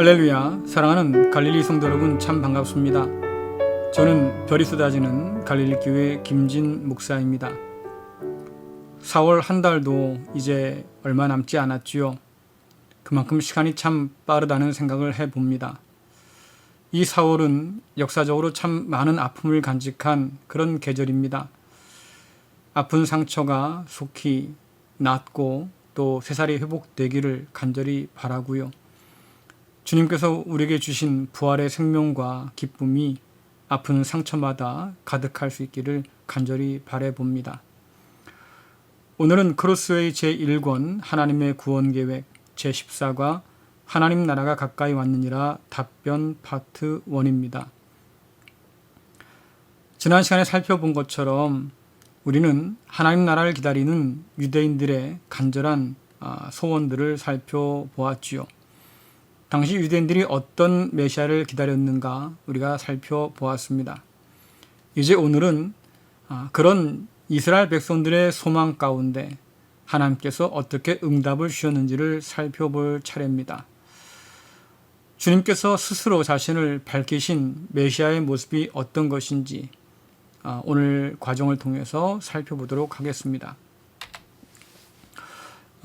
할렐루야, 사랑하는 갈릴리 성도 여러분, 참 반갑습니다. 저는 별이 쏟아지는 갈릴리교회 김진 목사입니다. 4월 한 달도 이제 얼마 남지 않았지요. 그만큼 시간이 참 빠르다는 생각을 해봅니다. 이 4월은 역사적으로 참 많은 아픔을 간직한 그런 계절입니다. 아픈 상처가 속히 낫고 또 새살이 회복되기를 간절히 바라고요. 주님께서 우리에게 주신 부활의 생명과 기쁨이 아픈 상처마다 가득할 수 있기를 간절히 바라봅니다. 오늘은 크로스웨이 제1권 하나님의 구원계획 제14과 하나님 나라가 가까이 왔느니라 답변 파트 1입니다. 지난 시간에 살펴본 것처럼 우리는 하나님 나라를 기다리는 유대인들의 간절한 소원들을 살펴보았지요. 당시 유대인들이 어떤 메시아를 기다렸는가 우리가 살펴보았습니다. 이제 오늘은 그런 이스라엘 백성들의 소망 가운데 하나님께서 어떻게 응답을 주셨는지를 살펴볼 차례입니다. 주님께서 스스로 자신을 밝히신 메시아의 모습이 어떤 것인지 오늘 과정을 통해서 살펴보도록 하겠습니다.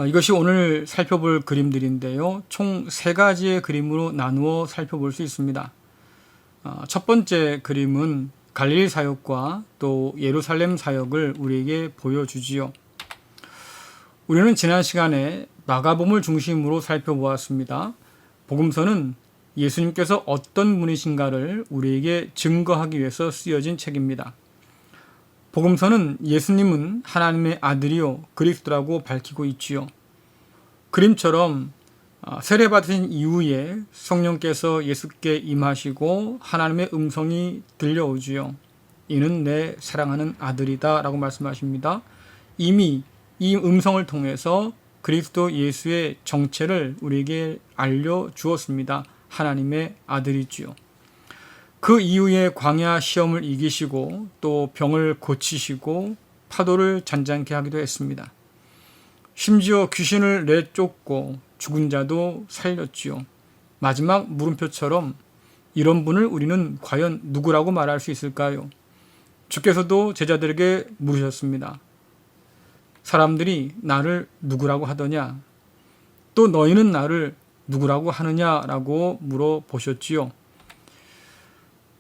이것이 오늘 살펴볼 그림들인데요. 총 3가지의 그림으로 나누어 살펴볼 수 있습니다. 첫 번째 그림은 갈릴리 사역과 또 예루살렘 사역을 우리에게 보여주지요. 우리는 지난 시간에 마가복음을 중심으로 살펴보았습니다. 복음서는 예수님께서 어떤 분이신가를 우리에게 증거하기 위해서 쓰여진 책입니다. 복음서는 예수님은 하나님의 아들이요 그리스도라고 밝히고 있지요. 그림처럼 세례받으신 이후에 성령께서 예수께 임하시고 하나님의 음성이 들려오지요. 이는 내 사랑하는 아들이다 라고 말씀하십니다. 이미 이 음성을 통해서 그리스도 예수의 정체를 우리에게 알려주었습니다. 하나님의 아들이지요. 그 이후에 광야 시험을 이기시고 또 병을 고치시고 파도를 잔잔케 하기도 했습니다. 심지어 귀신을 내쫓고 죽은 자도 살렸지요. 마지막 물음표처럼 이런 분을 우리는 과연 누구라고 말할 수 있을까요? 주께서도 제자들에게 물으셨습니다. 사람들이 나를 누구라고 하더냐? 또 너희는 나를 누구라고 하느냐라고 물어보셨지요.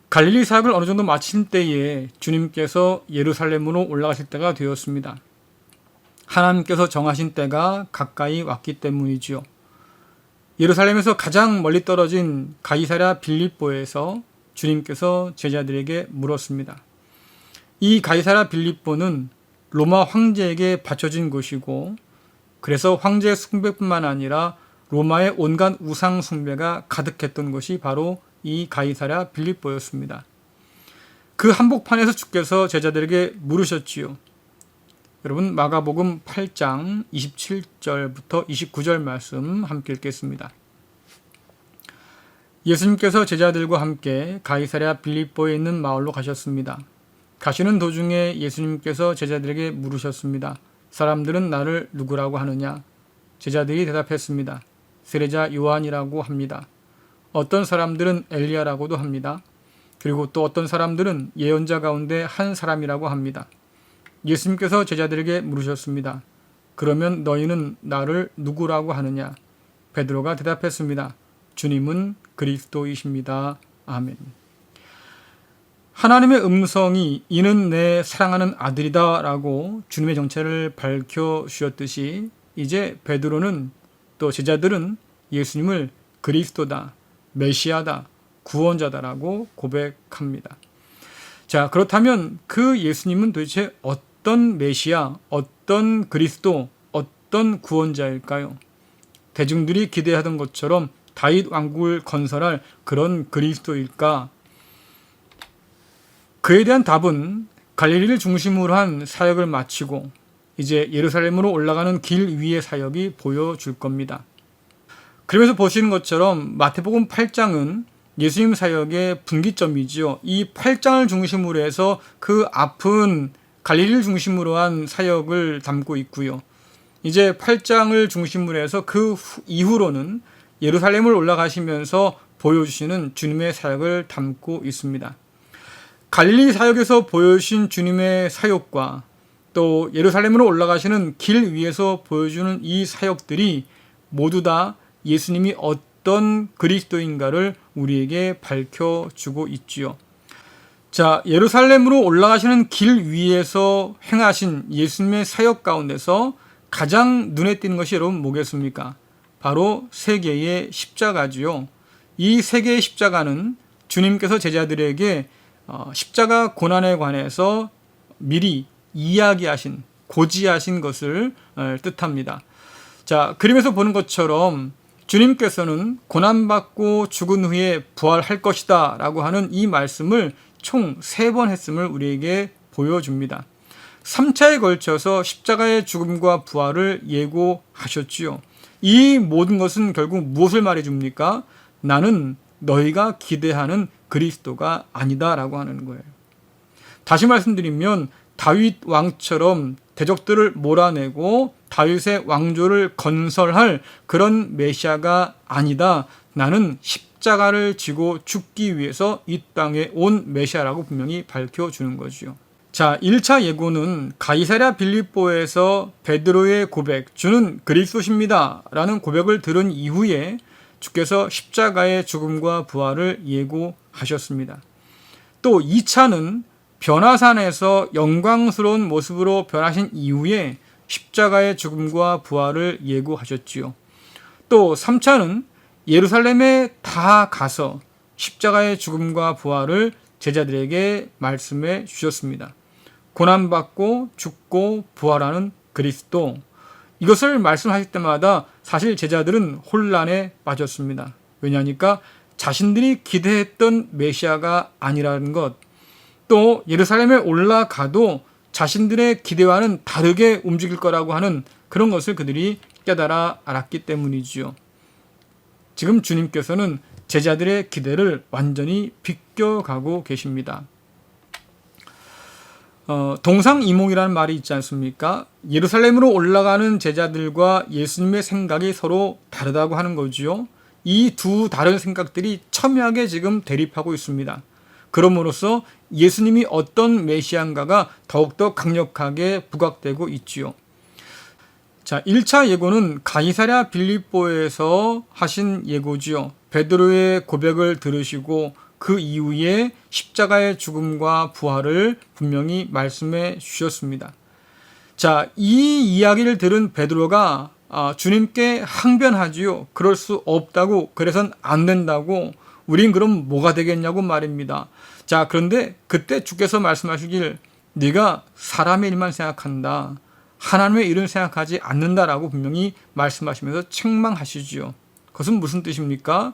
갈릴리 사역을 어느 정도 마친 때에 주님께서 예루살렘으로 올라가실 때가 되었습니다. 하나님께서 정하신 때가 가까이 왔기 때문이지요. 예루살렘에서 가장 멀리 떨어진 가이사랴 빌립보에서 주님께서 제자들에게 물었습니다. 이 가이사랴 빌립보는 로마 황제에게 바쳐진 곳이고 그래서 황제 숭배뿐만 아니라 로마의 온갖 우상 숭배가 가득했던 곳이 바로 이 가이사랴 빌립보였습니다. 그 한복판에서 주께서 제자들에게 물으셨지요. 여러분 마가복음 8장 27절부터 29절 말씀 함께 읽겠습니다. 예수님께서 제자들과 함께 가이사랴 빌립보에 있는 마을로 가셨습니다. 가시는 도중에 예수님께서 제자들에게 물으셨습니다. 사람들은 나를 누구라고 하느냐? 제자들이 대답했습니다. 세례자 요한이라고 합니다. 어떤 사람들은 엘리야라고도 합니다. 그리고 또 어떤 사람들은 예언자 가운데 한 사람이라고 합니다. 예수님께서 제자들에게 물으셨습니다. 그러면 너희는 나를 누구라고 하느냐? 베드로가 대답했습니다. 주님은 그리스도이십니다. 아멘. 하나님의 음성이 이는 내 사랑하는 아들이다 라고 주님의 정체를 밝혀주셨듯이 이제 베드로는 또 제자들은 예수님을 그리스도다, 메시아다, 구원자다라고 고백합니다. 자, 그렇다면 그 예수님은 도대체 어떤 메시아, 어떤 그리스도, 어떤 구원자일까요? 대중들이 기대하던 것처럼 다윗 왕국을 건설할 그런 그리스도일까? 그에 대한 답은 갈릴리를 중심으로 한 사역을 마치고 이제 예루살렘으로 올라가는 길 위의 사역이 보여줄 겁니다. 그러면서 보시는 것처럼 마태복음 8장은 예수님 사역의 분기점이지요. 이 8장을 중심으로 해서 그 앞은 갈릴리를 중심으로 한 사역을 담고 있고요. 이제 8장을 중심으로 해서 그 이후로는 예루살렘을 올라가시면서 보여주시는 주님의 사역을 담고 있습니다. 갈릴리 사역에서 보여주신 주님의 사역과 또 예루살렘으로 올라가시는 길 위에서 보여주는 이 사역들이 모두 다 예수님이 어떤 그리스도인가를 우리에게 밝혀주고 있지요. 자, 예루살렘으로 올라가시는 길 위에서 행하신 예수님의 사역 가운데서 가장 눈에 띄는 것이 여러분 뭐겠습니까? 바로 세 개의 십자가지요. 이 세 개의 십자가는 주님께서 제자들에게 십자가 고난에 관해서 미리 이야기하신, 고지하신 것을 뜻합니다. 자, 그림에서 보는 것처럼 주님께서는 고난받고 죽은 후에 부활할 것이다 라고 하는 이 말씀을 총 3번 했음을 우리에게 보여줍니다. 3차에 걸쳐서 십자가의 죽음과 부활을 예고하셨지요. 이 모든 것은 결국 무엇을 말해줍니까? 나는 너희가 기대하는 그리스도가 아니다 라고 하는 거예요. 다시 말씀드리면 다윗 왕처럼 대적들을 몰아내고 다윗의 왕조를 건설할 그런 메시아가 아니다. 나는 십자가를 지고 죽기 위해서 이 땅에 온 메시아라고 분명히 밝혀주는 거죠. 자, 1차 예고는 가이사랴 빌립보에서 베드로의 고백, 주는 그리스도십니다 라는 고백을 들은 이후에 주께서 십자가의 죽음과 부활을 예고하셨습니다. 또 2차는 변화산에서 영광스러운 모습으로 변하신 이후에 십자가의 죽음과 부활을 예고하셨지요. 또 3차는 예루살렘에 다 가서 십자가의 죽음과 부활을 제자들에게 말씀해 주셨습니다. 고난받고 죽고 부활하는 그리스도, 이것을 말씀하실 때마다 사실 제자들은 혼란에 빠졌습니다. 왜냐하니까 자신들이 기대했던 메시아가 아니라는 것, 또 예루살렘에 올라가도 자신들의 기대와는 다르게 움직일 거라고 하는 그런 것을 그들이 깨달아 알았기 때문이지요. 지금 주님께서는 제자들의 기대를 완전히 비껴가고 계십니다. 동상이몽이라는 말이 있지 않습니까? 예루살렘으로 올라가는 제자들과 예수님의 생각이 서로 다르다고 하는 거지요. 이 두 다른 생각들이 첨예하게 지금 대립하고 있습니다. 그럼으로써 예수님이 어떤 메시아인가가 더욱더 강력하게 부각되고 있지요. 자, 1차 예고는 가이사랴 빌립보에서 하신 예고지요. 베드로의 고백을 들으시고 그 이후에 십자가의 죽음과 부활을 분명히 말씀해 주셨습니다. 자, 이 이야기를 들은 베드로가 주님께 항변하지요. 그럴 수 없다고, 그래선 안 된다고, 우린 그럼 뭐가 되겠냐고 말입니다. 자, 그런데 그때 주께서 말씀하시길 네가 사람의 일만 생각한다, 하나님의 일은 생각하지 않는다라고 분명히 말씀하시면서 책망하시지요. 그것은 무슨 뜻입니까?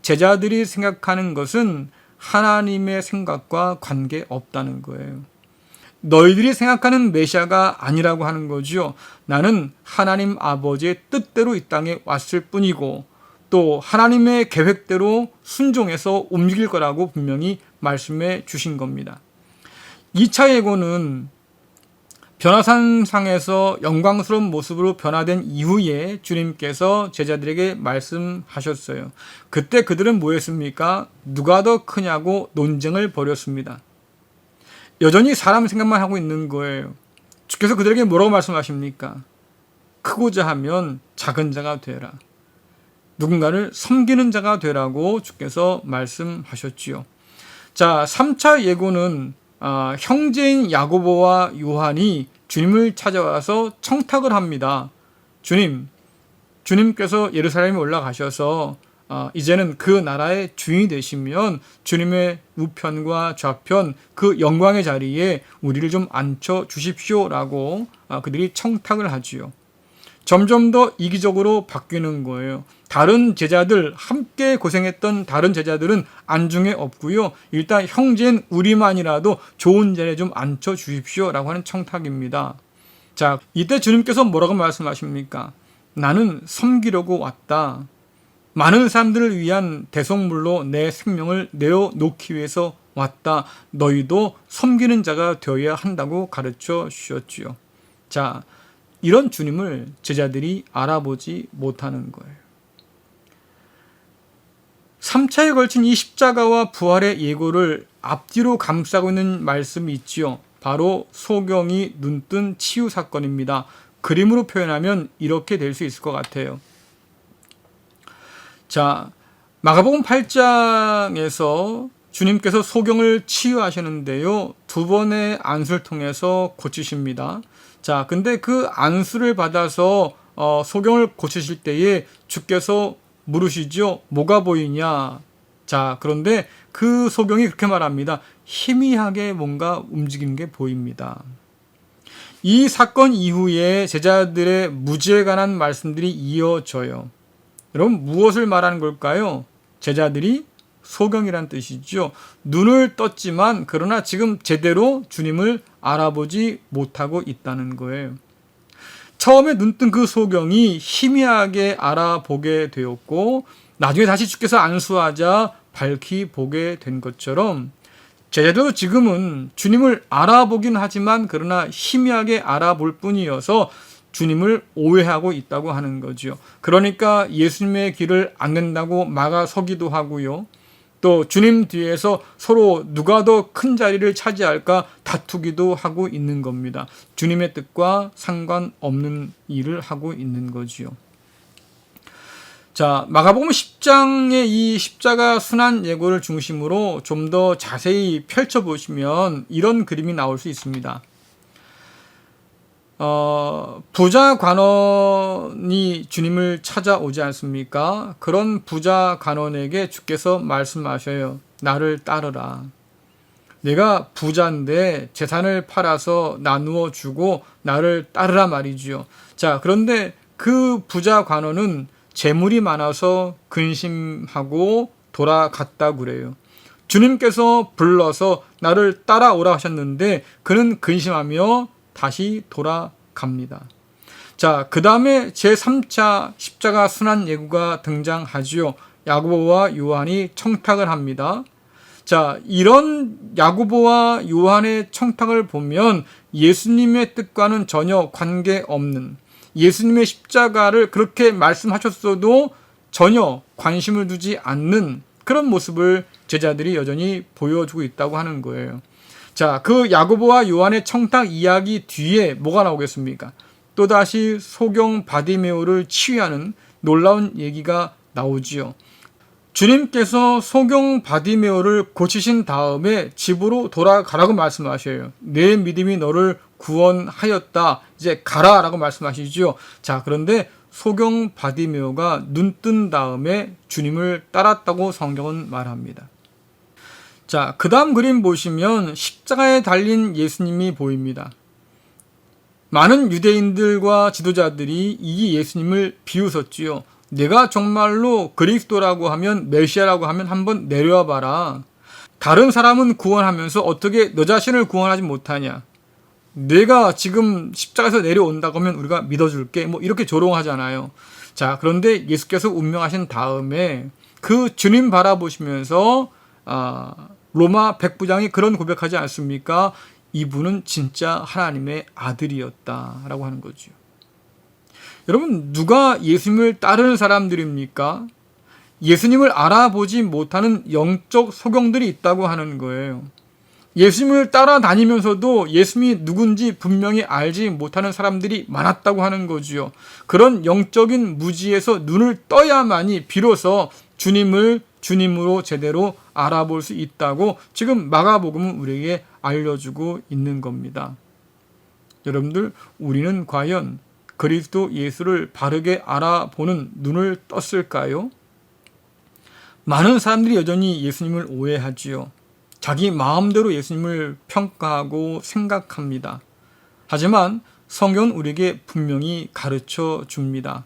제자들이 생각하는 것은 하나님의 생각과 관계없다는 거예요. 너희들이 생각하는 메시아가 아니라고 하는 거지요. 나는 하나님 아버지의 뜻대로 이 땅에 왔을 뿐이고 또 하나님의 계획대로 순종해서 움직일 거라고 분명히 말씀해 주신 겁니다. 2차 예고는 변화산상에서 영광스러운 모습으로 변화된 이후에 주님께서 제자들에게 말씀하셨어요. 그때 그들은 뭐 했습니까? 누가 더 크냐고 논쟁을 벌였습니다. 여전히 사람 생각만 하고 있는 거예요. 주께서 그들에게 뭐라고 말씀하십니까? 크고자 하면 작은 자가 되라. 누군가를 섬기는 자가 되라고 주께서 말씀하셨지요. 자, 3차 예고는 형제인 야고보와 요한이 주님을 찾아와서 청탁을 합니다. 주님께서 예루살렘에 올라가셔서 이제는 그 나라의 주인이 되시면 주님의 우편과 좌편 그 영광의 자리에 우리를 좀 앉혀 주십시오라고 그들이 청탁을 하지요. 점점 더 이기적으로 바뀌는 거예요. 다른 제자들, 함께 고생했던 다른 제자들은 안중에 없고요. 일단 형제인 우리만이라도 좋은 자리에 좀 앉혀 주십시오라고 하는 청탁입니다. 자, 이때 주님께서 뭐라고 말씀하십니까? 나는 섬기려고 왔다. 많은 사람들을 위한 대속물로 내 생명을 내어놓기 위해서 왔다. 너희도 섬기는 자가 되어야 한다고 가르쳐 주셨지요. 자, 이런 주님을 제자들이 알아보지 못하는 거예요. 3차에 걸친 이 십자가와 부활의 예고를 앞뒤로 감싸고 있는 말씀이 있지요. 바로 소경이 눈뜬 치유 사건입니다. 그림으로 표현하면 이렇게 될 수 있을 것 같아요. 자, 마가복음 8장에서 주님께서 소경을 치유하시는데요. 2번의 안수를 통해서 고치십니다. 자, 근데 그 안수를 받아서 소경을 고치실 때에 주께서 물으시죠. 뭐가 보이냐? 자, 그런데 그 소경이 그렇게 말합니다. 희미하게 뭔가 움직이는 게 보입니다. 이 사건 이후에 제자들의 무지에 관한 말씀들이 이어져요. 여러분, 무엇을 말하는 걸까요? 제자들이 소경이란 뜻이죠. 눈을 떴지만 그러나 지금 제대로 주님을 알아보지 못하고 있다는 거예요. 처음에 눈뜬 그 소경이 희미하게 알아보게 되었고 나중에 다시 주께서 안수하자 밝히 보게 된 것처럼 제자도 지금은 주님을 알아보긴 하지만 그러나 희미하게 알아볼 뿐이어서 주님을 오해하고 있다고 하는 거죠. 그러니까 예수님의 길을 안 된다고 막아서기도 하고요. 또 주님 뒤에서 서로 누가 더 큰 자리를 차지할까 다투기도 하고 있는 겁니다. 주님의 뜻과 상관없는 일을 하고 있는 거지요. 자, 마가복음 10장의 이 십자가 순환 예고를 중심으로 좀 더 자세히 펼쳐보시면 이런 그림이 나올 수 있습니다. 부자 관원이 주님을 찾아오지 않습니까? 그런 부자 관원에게 주께서 말씀하셔요. 나를 따르라. 내가 부자인데 재산을 팔아서 나누어 주고 나를 따르라 말이지요. 자, 그런데 그 부자 관원은 재물이 많아서 근심하고 돌아갔다 그래요. 주님께서 불러서 나를 따라오라 하셨는데 그는 근심하며 다시 돌아갑니다. 자, 그 다음에 제3차 십자가 순환 예고가 등장하지요. 야고보와 요한이 청탁을 합니다. 자, 이런 야고보와 요한의 청탁을 보면 예수님의 뜻과는 전혀 관계없는, 예수님의 십자가를 그렇게 말씀하셨어도 전혀 관심을 두지 않는 그런 모습을 제자들이 여전히 보여주고 있다고 하는 거예요. 자, 그 야고보와 요한의 청탁 이야기 뒤에 뭐가 나오겠습니까? 또다시 소경 바디메오를 치유하는 놀라운 얘기가 나오지요. 주님께서 소경 바디메오를 고치신 다음에 집으로 돌아가라고 말씀하셔요. 내 믿음이 너를 구원하였다. 이제 가라라고 말씀하시죠. 자, 그런데 소경 바디메오가 눈 뜬 다음에 주님을 따랐다고 성경은 말합니다. 자, 그 다음 그림 보시면 십자가에 달린 예수님이 보입니다. 많은 유대인들과 지도자들이 이 예수님을 비웃었지요. 내가 정말로 그리스도라고 하면, 메시아라고 하면 한번 내려와 봐라. 다른 사람은 구원하면서 어떻게 너 자신을 구원하지 못하냐. 내가 지금 십자가에서 내려온다고 하면 우리가 믿어줄게. 뭐 이렇게 조롱하잖아요. 자, 그런데 예수께서 운명하신 다음에 그 주님 바라보시면서 로마 백부장이 그런 고백하지 않습니까? 이분은 진짜 하나님의 아들이었다라고 하는 거죠. 여러분, 누가 예수님을 따르는 사람들입니까? 예수님을 알아보지 못하는 영적 소경들이 있다고 하는 거예요. 예수님을 따라다니면서도 예수님이 누군지 분명히 알지 못하는 사람들이 많았다고 하는 거지요. 그런 영적인 무지에서 눈을 떠야만이 비로소 주님을 주님으로 제대로 알아볼 수 있다고 지금 마가복음은 우리에게 알려주고 있는 겁니다. 여러분들, 우리는 과연 그리스도 예수를 바르게 알아보는 눈을 떴을까요? 많은 사람들이 여전히 예수님을 오해하지요. 자기 마음대로 예수님을 평가하고 생각합니다. 하지만 성경은 우리에게 분명히 가르쳐 줍니다.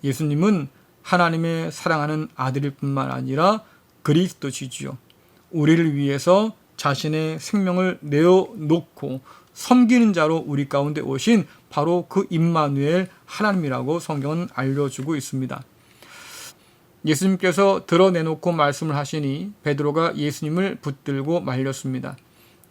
예수님은 하나님의 사랑하는 아들일 뿐만 아니라 그리스도시지요. 우리를 위해서 자신의 생명을 내어놓고 섬기는 자로 우리 가운데 오신 바로 그 임마누엘 하나님이라고 성경은 알려주고 있습니다. 예수님께서 드러내놓고 말씀을 하시니 베드로가 예수님을 붙들고 말렸습니다.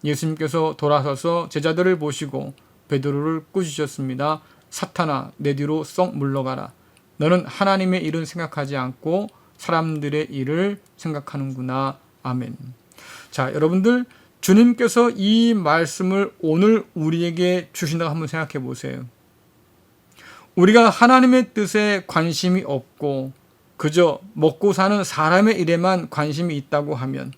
예수님께서 돌아서서 제자들을 보시고 베드로를 꾸짖으셨습니다. 사탄아, 내 뒤로 썩 물러가라. 너는 하나님의 일은 생각하지 않고 사람들의 일을 생각하는구나. 아멘. 자, 여러분들, 주님께서 이 말씀을 오늘 우리에게 주신다고 한번 생각해 보세요. 우리가 하나님의 뜻에 관심이 없고 그저 먹고 사는 사람의 일에만 관심이 있다고 하면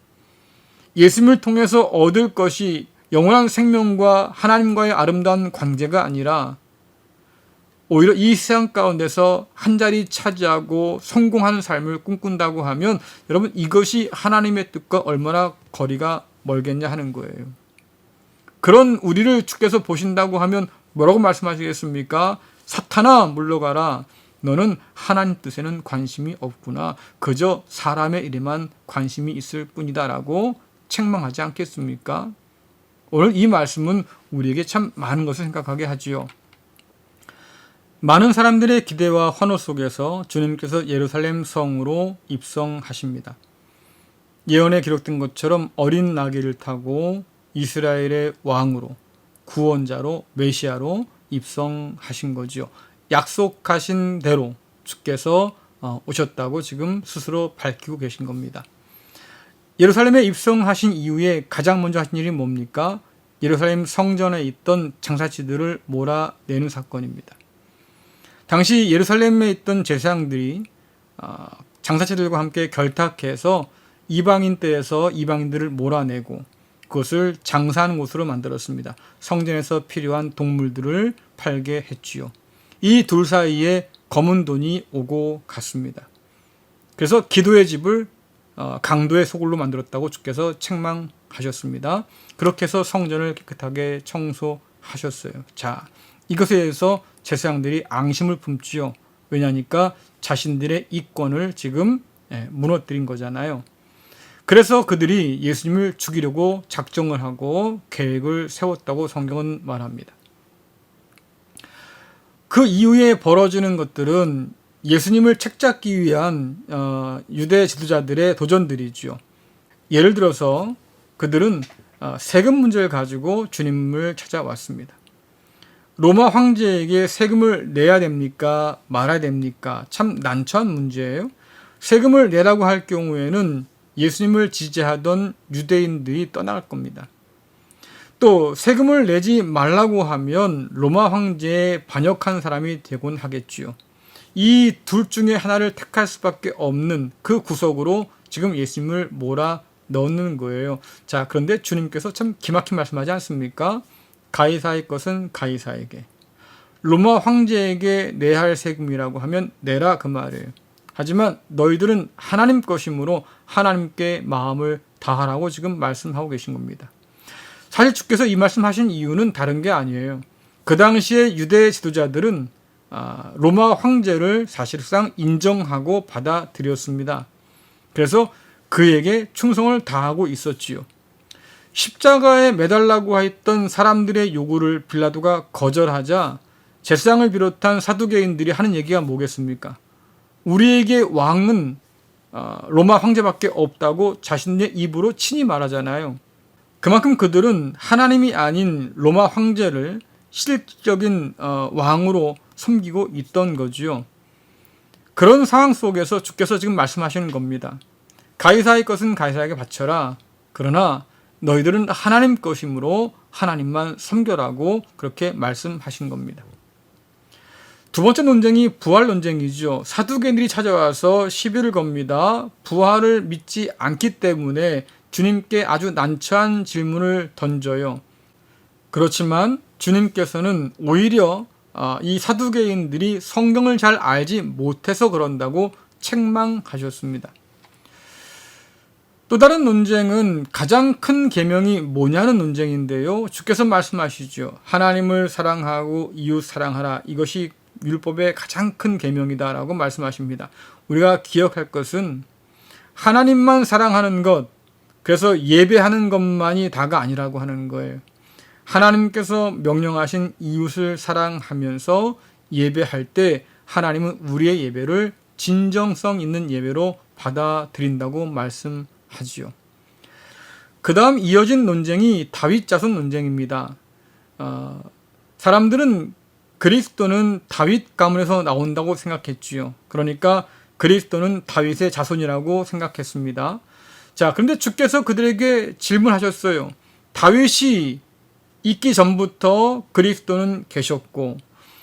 예수님을 통해서 얻을 것이 영원한 생명과 하나님과의 아름다운 관계가 아니라 오히려 이 세상 가운데서 한 자리 차지하고 성공하는 삶을 꿈꾼다고 하면 여러분, 이것이 하나님의 뜻과 얼마나 거리가 멀겠냐 하는 거예요. 그런 우리를 주께서 보신다고 하면 뭐라고 말씀하시겠습니까? 사탄아, 물러가라. 너는 하나님 뜻에는 관심이 없구나. 그저 사람의 일에만 관심이 있을 뿐이다 라고 책망하지 않겠습니까? 오늘 이 말씀은 우리에게 참 많은 것을 생각하게 하지요. 많은 사람들의 기대와 환호 속에서 주님께서 예루살렘 성으로 입성하십니다. 예언에 기록된 것처럼 어린 나귀를 타고 이스라엘의 왕으로, 구원자로, 메시아로 입성하신 거지요. 약속하신 대로 주께서 오셨다고 지금 스스로 밝히고 계신 겁니다. 예루살렘에 입성하신 이후에 가장 먼저 하신 일이 뭡니까? 예루살렘 성전에 있던 장사치들을 몰아내는 사건입니다. 당시 예루살렘에 있던 제사장들이 장사치들과 함께 결탁해서 이방인 떼에서 이방인들을 몰아내고 그것을 장사하는 곳으로 만들었습니다. 성전에서 필요한 동물들을 팔게 했지요. 이 둘 사이에 검은 돈이 오고 갔습니다. 그래서 기도의 집을 강도의 소굴로 만들었다고 주께서 책망하셨습니다. 그렇게 해서 성전을 깨끗하게 청소하셨어요. 자, 이것에 대해서 제사장들이 앙심을 품지요. 왜냐니까 자신들의 이권을 지금 무너뜨린 거잖아요. 그래서 그들이 예수님을 죽이려고 작정을 하고 계획을 세웠다고 성경은 말합니다. 그 이후에 벌어지는 것들은 예수님을 책잡기 위한 유대 지도자들의 도전들이지요. 예를 들어서 그들은 세금 문제를 가지고 주님을 찾아왔습니다. 로마 황제에게 세금을 내야 됩니까? 말아야 됩니까? 참 난처한 문제예요. 세금을 내라고 할 경우에는 예수님을 지지하던 유대인들이 떠나갈 겁니다. 또 세금을 내지 말라고 하면 로마 황제에 반역한 사람이 되곤 하겠지요. 이 둘 중에 하나를 택할 수밖에 없는 그 구석으로 지금 예수님을 몰아 넣는 거예요. 자, 그런데 주님께서 참 기막힌 말씀하지 않습니까? 가이사의 것은 가이사에게, 로마 황제에게 내야 할 세금이라고 하면 내라, 그 말이에요. 하지만 너희들은 하나님 것이므로 하나님께 마음을 다하라고 지금 말씀하고 계신 겁니다. 사실 주께서 이 말씀하신 이유는 다른 게 아니에요. 그 당시에 유대 지도자들은 로마 황제를 사실상 인정하고 받아들였습니다. 그래서 그에게 충성을 다하고 있었지요. 십자가에 매달라고 했던 사람들의 요구를 빌라도가 거절하자 제사장을 비롯한 사두개인들이 하는 얘기가 뭐겠습니까? 우리에게 왕은 로마 황제밖에 없다고 자신의 입으로 친히 말하잖아요. 그만큼 그들은 하나님이 아닌 로마 황제를 실질적인 왕으로 섬기고 있던 거지요. 그런 상황 속에서 주께서 지금 말씀하시는 겁니다. 가이사의 것은 가이사에게 바쳐라. 그러나 너희들은 하나님 것이므로 하나님만 섬겨라고 그렇게 말씀하신 겁니다. 두 번째 논쟁이 부활 논쟁이죠. 사두개인들이 찾아와서 시비를 겁니다. 부활을 믿지 않기 때문에 주님께 아주 난처한 질문을 던져요. 그렇지만 주님께서는 오히려 이 사두개인들이 성경을 잘 알지 못해서 그런다고 책망하셨습니다. 또 다른 논쟁은 가장 큰 계명이 뭐냐는 논쟁인데요. 주께서 말씀하시죠. 하나님을 사랑하고 이웃 사랑하라. 이것이 율법의 가장 큰 계명이다라고 말씀하십니다. 우리가 기억할 것은 하나님만 사랑하는 것, 그래서 예배하는 것만이 다가 아니라고 하는 거예요. 하나님께서 명령하신 이웃을 사랑하면서 예배할 때 하나님은 우리의 예배를 진정성 있는 예배로 받아들인다고 말씀하지요. 그 다음 이어진 논쟁이 다윗 자손 논쟁입니다. 사람들은 그리스도는 다윗 가문에서 나온다고 생각했지요. 그러니까 그리스도는 다윗의 자손이라고 생각했습니다. 자, 그런데 주께서 그들에게 질문하셨어요. 다윗이 있기 전부터 그리스도는 계셨고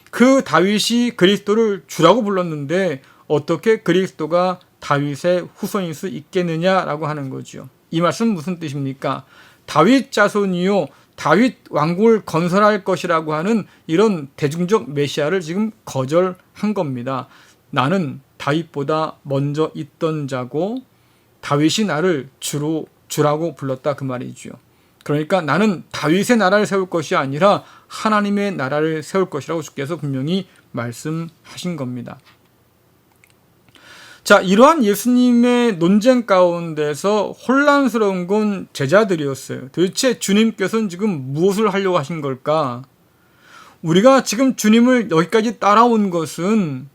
그 다윗이 그리스도를 주라고 불렀는데 어떻게 그리스도가 다윗의 후손일 수 있겠느냐라고 하는 거죠. 이 말씀은 무슨 뜻입니까? 다윗 자손이요, 다윗 왕국을 건설할 것이라고 하는 이런 대중적 메시아를 지금 거절한 겁니다. 나는 다윗보다 먼저 있던 자고 다윗이 나를 주라고 불렀다 그 말이죠. 그러니까 나는 다윗의 나라를 세울 것이 아니라 하나님의 나라를 세울 것이라고 주께서 분명히 말씀하신 겁니다. 자, 이러한 예수님의 논쟁 가운데서 혼란스러운 건 제자들이었어요. 도대체 주님께서는 지금 무엇을 하려고 하신 걸까? 우리가 지금 주님을 여기까지 따라온 것은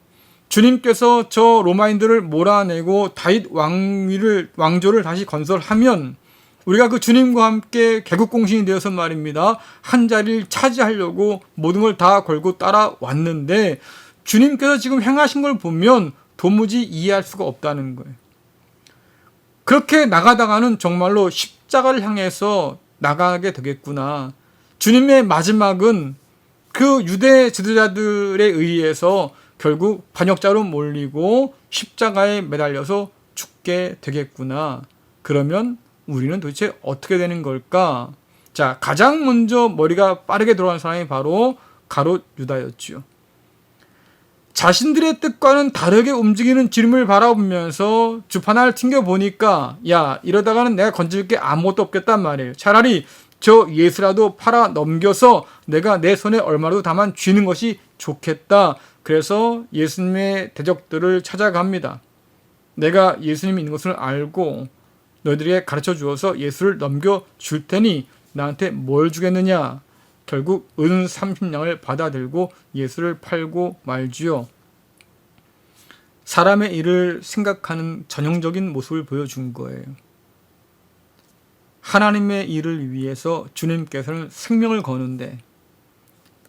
주님께서 저 로마인들을 몰아내고 다윗 왕조를 다시 건설하면 우리가 그 주님과 함께 개국공신이 되어서 말입니다. 한 자리를 차지하려고 모든 걸 다 걸고 따라왔는데 주님께서 지금 행하신 걸 보면 도무지 이해할 수가 없다는 거예요. 그렇게 나가다가는 정말로 십자가를 향해서 나가게 되겠구나. 주님의 마지막은 그 유대 지도자들에 의해서 결국 반역자로 몰리고 십자가에 매달려서 죽게 되겠구나. 그러면 우리는 도대체 어떻게 되는 걸까? 자, 가장 먼저 머리가 빠르게 돌아간 사람이 바로 가롯 유다였죠. 자신들의 뜻과는 다르게 움직이는 주님을 바라보면서 주판을 튕겨보니까 야, 이러다가는 내가 건질 게 아무것도 없겠단 말이에요. 차라리 저 예수라도 팔아 넘겨서 내가 내 손에 얼마라도 다만 쥐는 것이 좋겠다. 그래서 예수님의 대적들을 찾아갑니다. 내가 예수님이 있는 것을 알고 너희들에게 가르쳐 주어서 예수를 넘겨줄 테니 나한테 뭘 주겠느냐. 결국 은 30냥을 받아들고 예수를 팔고 말지요. 사람의 일을 생각하는 전형적인 모습을 보여준 거예요. 하나님의 일을 위해서 주님께서는 생명을 거는데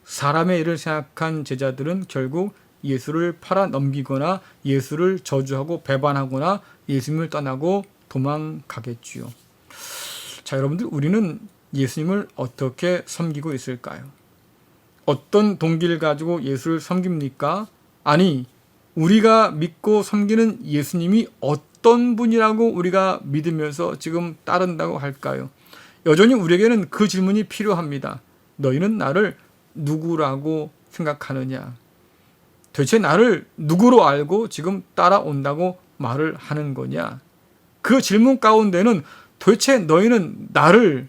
사람의 일을 생각한 제자들은 결국 예수를 팔아 넘기거나 예수를 저주하고 배반하거나 예수님을 떠나고 도망가겠지요. 자, 여러분들, 우리는 예수님을 어떻게 섬기고 있을까요? 어떤 동기를 가지고 예수를 섬깁니까? 아니, 우리가 믿고 섬기는 예수님이 어떤 분이라고 우리가 믿으면서 지금 따른다고 할까요? 여전히 우리에게는 그 질문이 필요합니다. 너희는 나를 누구라고 생각하느냐? 도대체 나를 누구로 알고 지금 따라온다고 말을 하는 거냐? 그 질문 가운데는 도대체 너희는 나를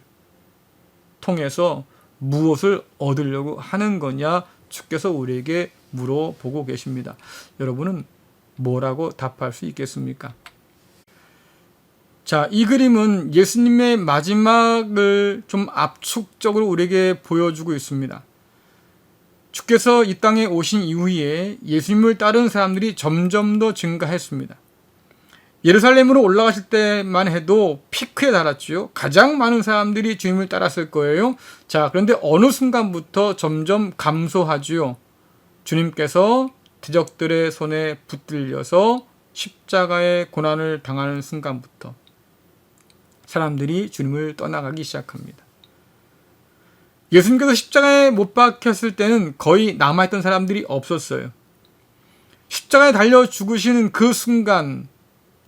통해서 무엇을 얻으려고 하는 거냐? 주께서 우리에게 물어보고 계십니다. 여러분은 뭐라고 답할 수 있겠습니까? 자, 이 그림은 예수님의 마지막을 좀 압축적으로 우리에게 보여주고 있습니다. 주께서 이 땅에 오신 이후에 예수님을 따르는 사람들이 점점 더 증가했습니다. 예루살렘으로 올라가실 때만 해도 피크에 달았죠. 가장 많은 사람들이 주님을 따랐을 거예요. 자, 그런데 어느 순간부터 점점 감소하지요. 주님께서 대적들의 손에 붙들려서 십자가의 고난을 당하는 순간부터 사람들이 주님을 떠나가기 시작합니다. 예수님께서 십자가에 못 박혔을 때는 거의 남아있던 사람들이 없었어요. 십자가에 달려 죽으시는 그 순간,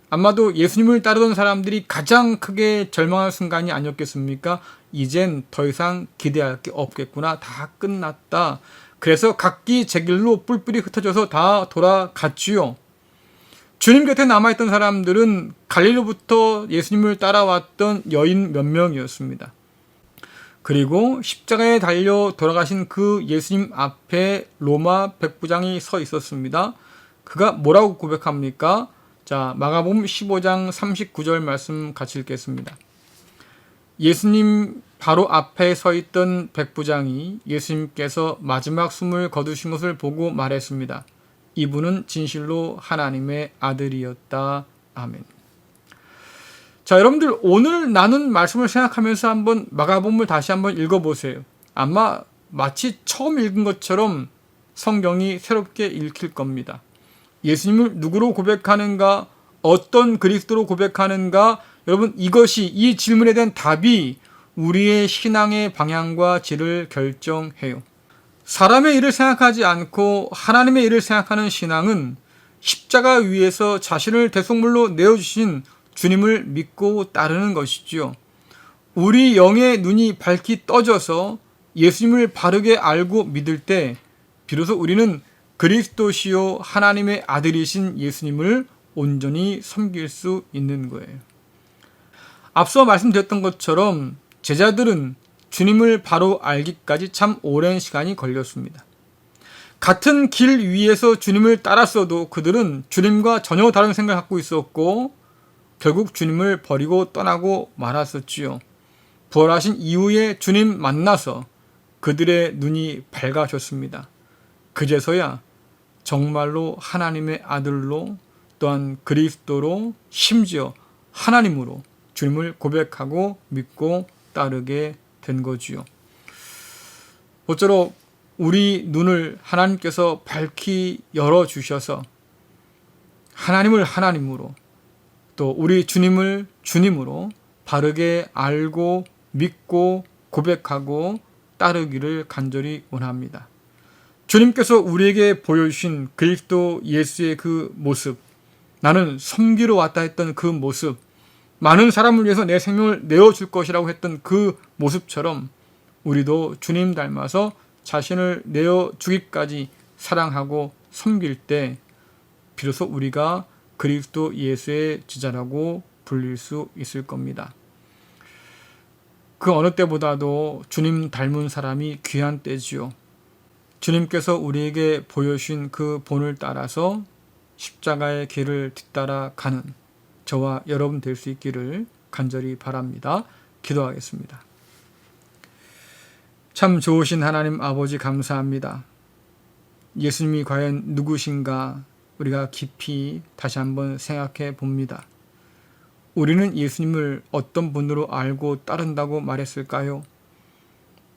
아마도 예수님을 따르던 사람들이 가장 크게 절망한 순간이 아니었겠습니까? 이젠 더 이상 기대할 게 없겠구나. 다 끝났다. 그래서 각기 제 길로 뿔뿔이 흩어져서 다 돌아갔지요. 주님 곁에 남아있던 사람들은 갈릴리로부터 예수님을 따라왔던 여인 몇 명이었습니다. 그리고 십자가에 달려 돌아가신 그 예수님 앞에 로마 백부장이 서 있었습니다. 그가 뭐라고 고백합니까? 자, 마가복음 15장 39절 말씀 같이 읽겠습니다. 예수님 바로 앞에 서 있던 백부장이 예수님께서 마지막 숨을 거두신 것을 보고 말했습니다. 이분은 진실로 하나님의 아들이었다. 아멘. 자, 여러분들, 오늘 나눈 말씀을 생각하면서 한번 마가복음을 다시 한번 읽어보세요. 아마 마치 처음 읽은 것처럼 성경이 새롭게 읽힐 겁니다. 예수님을 누구로 고백하는가, 어떤 그리스도로 고백하는가, 여러분 이것이, 이 질문에 대한 답이 우리의 신앙의 방향과 질을 결정해요. 사람의 일을 생각하지 않고 하나님의 일을 생각하는 신앙은 십자가 위에서 자신을 대속물로 내어주신 주님을 믿고 따르는 것이지요. 우리 영의 눈이 밝히 떠져서 예수님을 바르게 알고 믿을 때 비로소 우리는 그리스도시요 하나님의 아들이신 예수님을 온전히 섬길 수 있는 거예요. 앞서 말씀드렸던 것처럼 제자들은 주님을 바로 알기까지 참 오랜 시간이 걸렸습니다. 같은 길 위에서 주님을 따랐어도 그들은 주님과 전혀 다른 생각을 갖고 있었고 결국 주님을 버리고 떠나고 말았었지요. 부활하신 이후에 주님 만나서 그들의 눈이 밝아졌습니다. 그제서야 정말로 하나님의 아들로, 또한 그리스도로, 심지어 하나님으로 주님을 고백하고 믿고 따르게 된 거지요. 모쪼록 우리 눈을 하나님께서 밝히 열어주셔서 하나님을 하나님으로, 또 우리 주님을 주님으로 바르게 알고 믿고 고백하고 따르기를 간절히 원합니다. 주님께서 우리에게 보여주신 그리스도 예수의 그 모습, 나는 섬기러 왔다 했던 그 모습, 많은 사람을 위해서 내 생명을 내어줄 것이라고 했던 그 모습처럼 우리도 주님 닮아서 자신을 내어주기까지 사랑하고 섬길 때 비로소 우리가 그리스도 예수의 제자라고 불릴 수 있을 겁니다. 그 어느 때보다도 주님 닮은 사람이 귀한 때지요. 주님께서 우리에게 보여주신 그 본을 따라서 십자가의 길을 뒤따라 가는 저와 여러분 될 수 있기를 간절히 바랍니다. 기도하겠습니다. 참 좋으신 하나님 아버지 감사합니다. 예수님이 과연 누구신가 우리가 깊이 다시 한번 생각해 봅니다. 우리는 예수님을 어떤 분으로 알고 따른다고 말했을까요?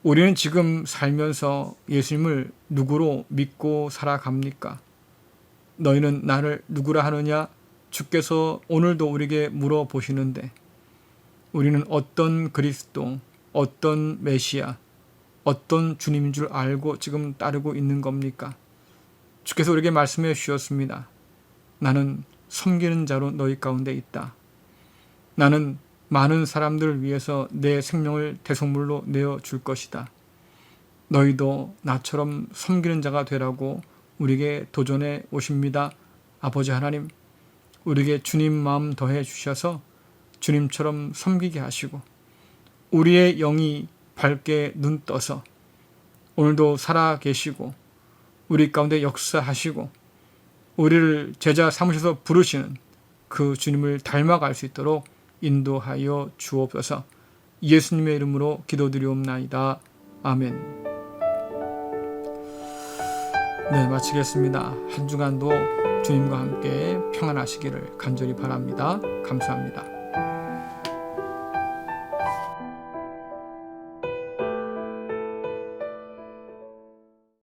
우리는 지금 살면서 예수님을 누구로 믿고 살아갑니까? 너희는 나를 누구라 하느냐? 주께서 오늘도 우리에게 물어보시는데 우리는 어떤 그리스도, 어떤 메시아, 어떤 주님인 줄 알고 지금 따르고 있는 겁니까? 주께서 우리에게 말씀해 주셨습니다. 나는 섬기는 자로 너희 가운데 있다. 나는 많은 사람들을 위해서 내 생명을 대속물로 내어줄 것이다. 너희도 나처럼 섬기는 자가 되라고 우리에게 도전해 오십니다. 아버지 하나님, 우리에게 주님 마음 더해 주셔서 주님처럼 섬기게 하시고 우리의 영이 밝게 눈 떠서 오늘도 살아 계시고 우리 가운데 역사하시고 우리를 제자 삼으셔서 부르시는 그 주님을 닮아갈 수 있도록 인도하여 주옵소서. 예수님의 이름으로 기도드리옵나이다. 아멘. 네, 마치겠습니다. 한 주간도 주님과 함께 평안하시기를 간절히 바랍니다. 감사합니다.